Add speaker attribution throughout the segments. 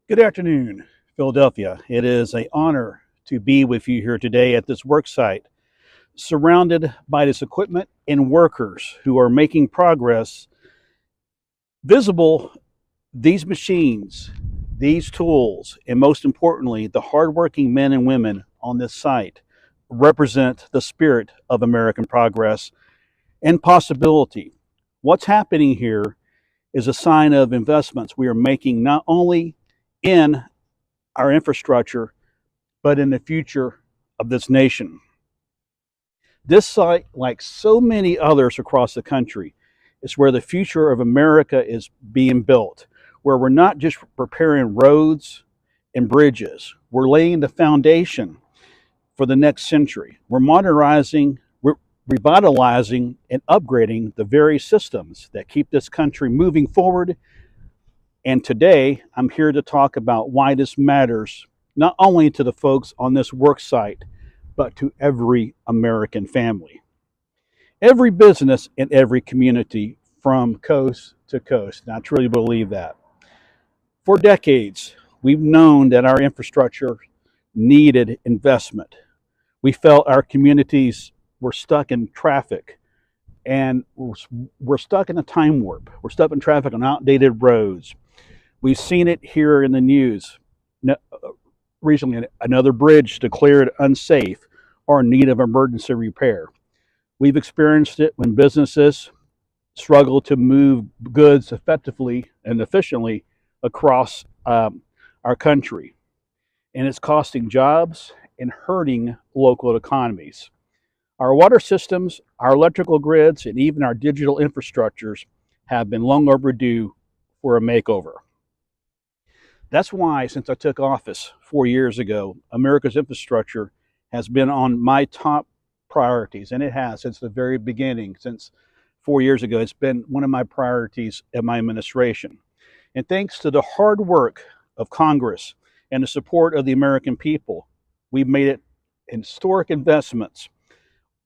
Speaker 1: Good afternoon, Philadelphia. It is an honor to be with you here today at this work site, surrounded by this equipment and workers who are making progress. Visible, these machines, these tools, and most importantly, the hardworking men and women on this site represent the spirit of American progress and possibility. What's happening here is a sign of investments we are making not only in our infrastructure, but in the future of this nation. This site, like so many others across the country, is where the future of America is being built, where we're not just preparing roads and bridges, we're laying the foundation for the next century. We're modernizing, we're revitalizing, and upgrading the very systems that keep this country moving forward. And today, I'm here to talk about why this matters, not only to the folks on this work site, but to every American family. Every business in every community from coast to coast. And I truly believe that. For decades, we've known that our infrastructure needed investment. We felt our communities were stuck in traffic and we're stuck in a time warp. We're stuck in traffic on outdated roads. We've seen it here in the news recently, another bridge declared unsafe or in need of emergency repair. We've experienced it when businesses struggle to move goods effectively and efficiently across our country. And it's costing jobs and hurting local economies. Our water systems, our electrical grids, and even our digital infrastructures have been long overdue for a makeover. That's why, since I took office 4 years ago, America's infrastructure has been on my top priorities, and it has since the very beginning. Since 4 years ago, it's been one of my priorities in my administration. And thanks to the hard work of Congress and the support of the American people, we've made it historic investments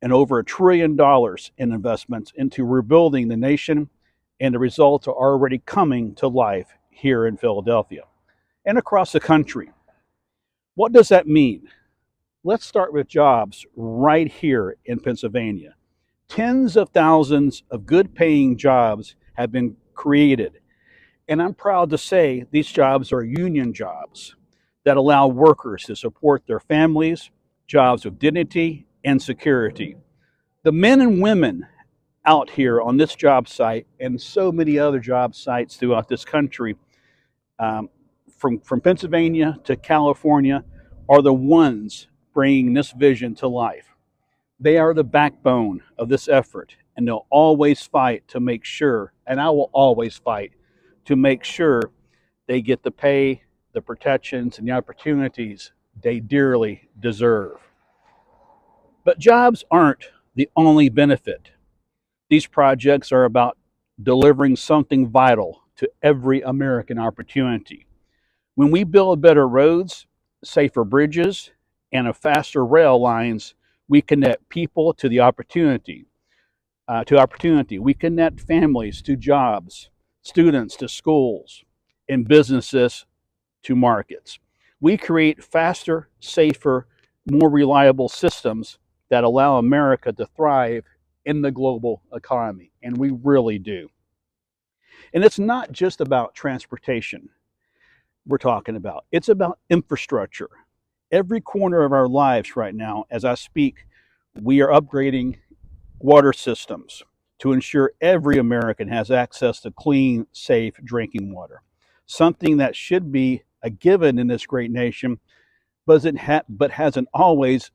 Speaker 1: and over $1 trillion in investments into rebuilding the nation, and the results are already coming to life here in Philadelphia and across the country. What does that mean? Let's start with jobs right here in Pennsylvania. Tens of thousands of good paying jobs have been created. And I'm proud to say these jobs are union jobs that allow workers to support their families, jobs of dignity and security. The men and women out here on this job site and so many other job sites throughout this country, um, from Pennsylvania to California, are the ones bringing this vision to life. They are the backbone of this effort, and they'll always fight to make sure, and I will always fight to make sure they get the pay, the protections, and the opportunities they dearly deserve. But jobs aren't the only benefit. These projects are about delivering something vital to every American opportunity. When we build better roads, safer bridges, and a faster rail lines, we connect people to the opportunity. We connect families to jobs, students to schools, and businesses to markets. We create faster, safer, more reliable systems that allow America to thrive in the global economy, and we really do. And it's not just about transportation we're talking about, it's about infrastructure. Every corner of our lives right now, as I speak, we are upgrading water systems to ensure every American has access to clean, safe drinking water. Something that should be a given in this great nation, but hasn't always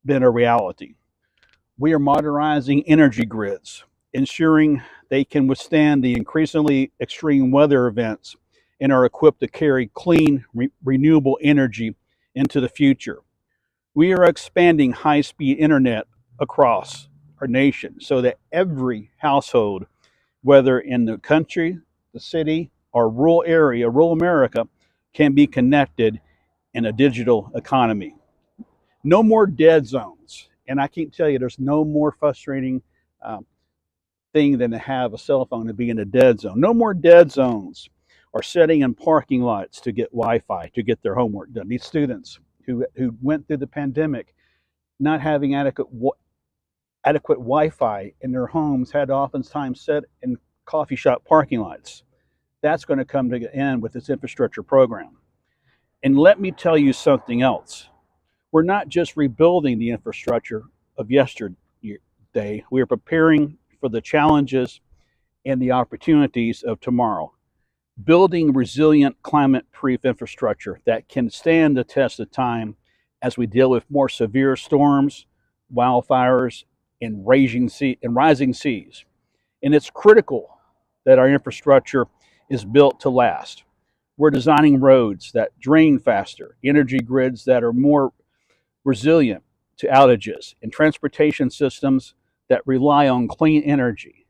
Speaker 1: been a reality. We are modernizing energy grids, ensuring they can withstand the increasingly extreme weather events and are equipped to carry clean, renewable energy into the future. We are expanding high speed internet across our nation so that every household, whether in the country, the city, or rural area, rural America, can be connected in a digital economy. No more dead zones. And I can't tell you, there's no more frustrating thing than to have a cell phone to be in a dead zone. No more dead zones. are sitting in parking lots to get Wi-Fi, to get their homework done. These students who went through the pandemic not having adequate Wi-Fi in their homes had oftentimes sit in coffee shop parking lots. That's going to come to an end with this infrastructure program. And let me tell you something else. We're not just rebuilding the infrastructure of yesterday. We are preparing for the challenges and the opportunities of tomorrow. Building resilient climate-proof infrastructure that can stand the test of time as we deal with more severe storms, wildfires, and rising seas. And it's critical that our infrastructure is built to last. We're designing roads that drain faster, energy grids that are more resilient to outages, and transportation systems that rely on clean energy.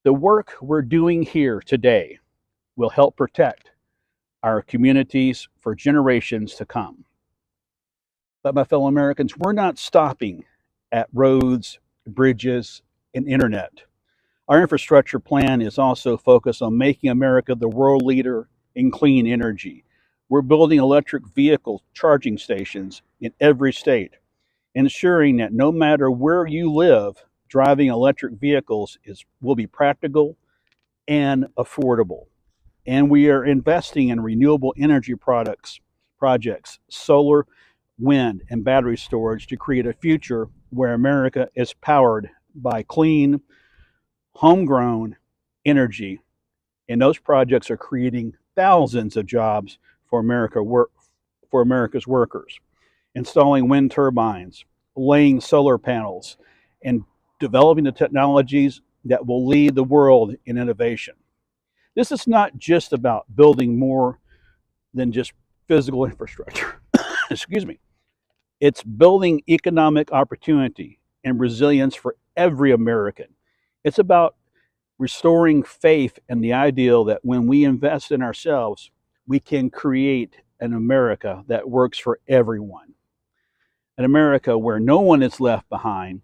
Speaker 1: The work we're doing here today will help protect our communities for generations to come. But my fellow Americans, we're not stopping at roads, bridges, and internet. Our infrastructure plan is also focused on making America the world leader in clean energy. We're building electric vehicle charging stations in every state, ensuring that no matter where you live, driving electric vehicles will be practical and affordable. And we are investing in renewable energy projects, solar, wind, and battery storage to create a future where America is powered by clean, homegrown energy. And those projects are creating thousands of jobs for America's workers, installing wind turbines, laying solar panels, and developing the technologies that will lead the world in innovation. This is not just about building more than just physical infrastructure. Excuse me. It's building economic opportunity and resilience for every American. It's about restoring faith in the ideal that when we invest in ourselves, we can create an America that works for everyone. An America where no one is left behind,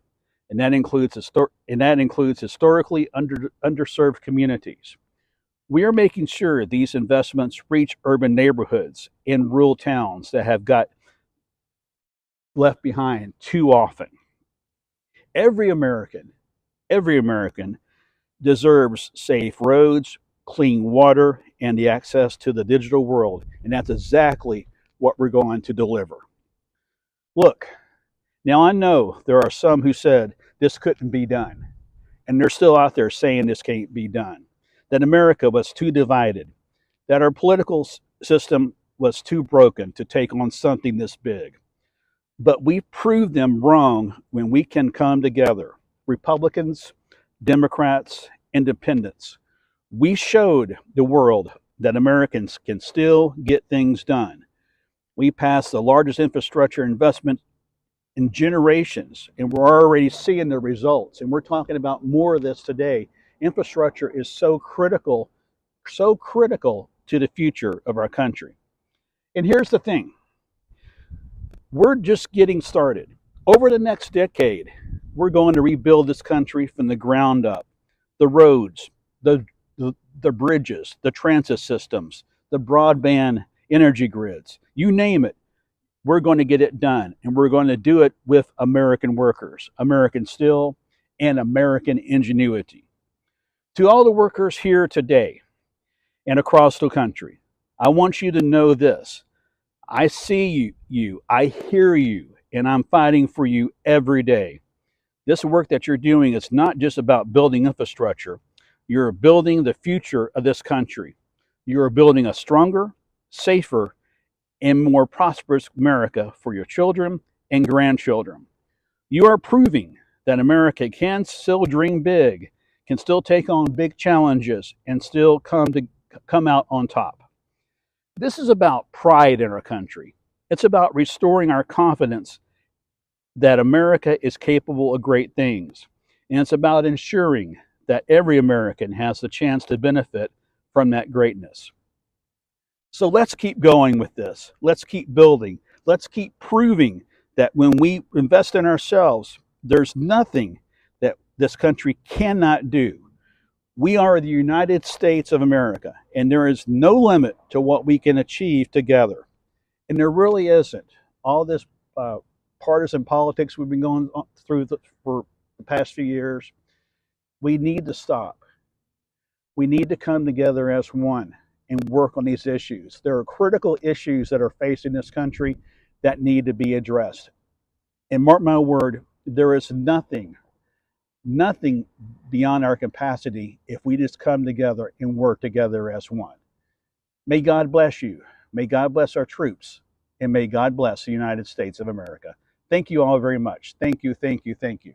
Speaker 1: and that includes historically underserved communities. We are making sure these investments reach urban neighborhoods and rural towns that have got left behind too often. Every American deserves safe roads, clean water, and the access to the digital world. And that's exactly what we're going to deliver. Look, now I know there are some who said this couldn't be done. And they're still out there saying this can't be done. That America was too divided. That our political system was too broken to take on something this big. But we proved them wrong when we can come together. Republicans, Democrats, Independents. We showed the world that Americans can still get things done. We passed the largest infrastructure investment in generations, and we're already seeing the results. And we're talking about more of this today. Infrastructure is so critical to the future of our country. And here's the thing. We're just getting started. Over the next decade, we're going to rebuild this country from the ground up. The roads, the bridges, the transit systems, the broadband energy grids, you name it. We're going to get it done, and we're going to do it with American workers, American steel, and American ingenuity. To all the workers here today and across the country, I want you to know this. I see you, I hear you, and I'm fighting for you every day. This work that you're doing is not just about building infrastructure. You're building the future of this country. You're building a stronger, safer, and more prosperous America for your children and grandchildren. You are proving that America can still dream big, can still take on big challenges, and still come out on top. This is about pride in our country. It's about restoring our confidence that America is capable of great things. And it's about ensuring that every American has the chance to benefit from that greatness. So let's keep going with this. Let's keep building. Let's keep proving that when we invest in ourselves, there's nothing that this country cannot do. We are the United States of America, and there is no limit to what we can achieve together. And there really isn't. All this uh, partisan politics we've been going through for the past few years, we need to stop. We need to come together as one and work on these issues. There are critical issues that are facing this country that need to be addressed. And mark my word, there is nothing beyond our capacity if we just come together and work together as one. May God bless you. May God bless our troops. And may God bless the United States of America. Thank you all very much. Thank you, thank you, thank you.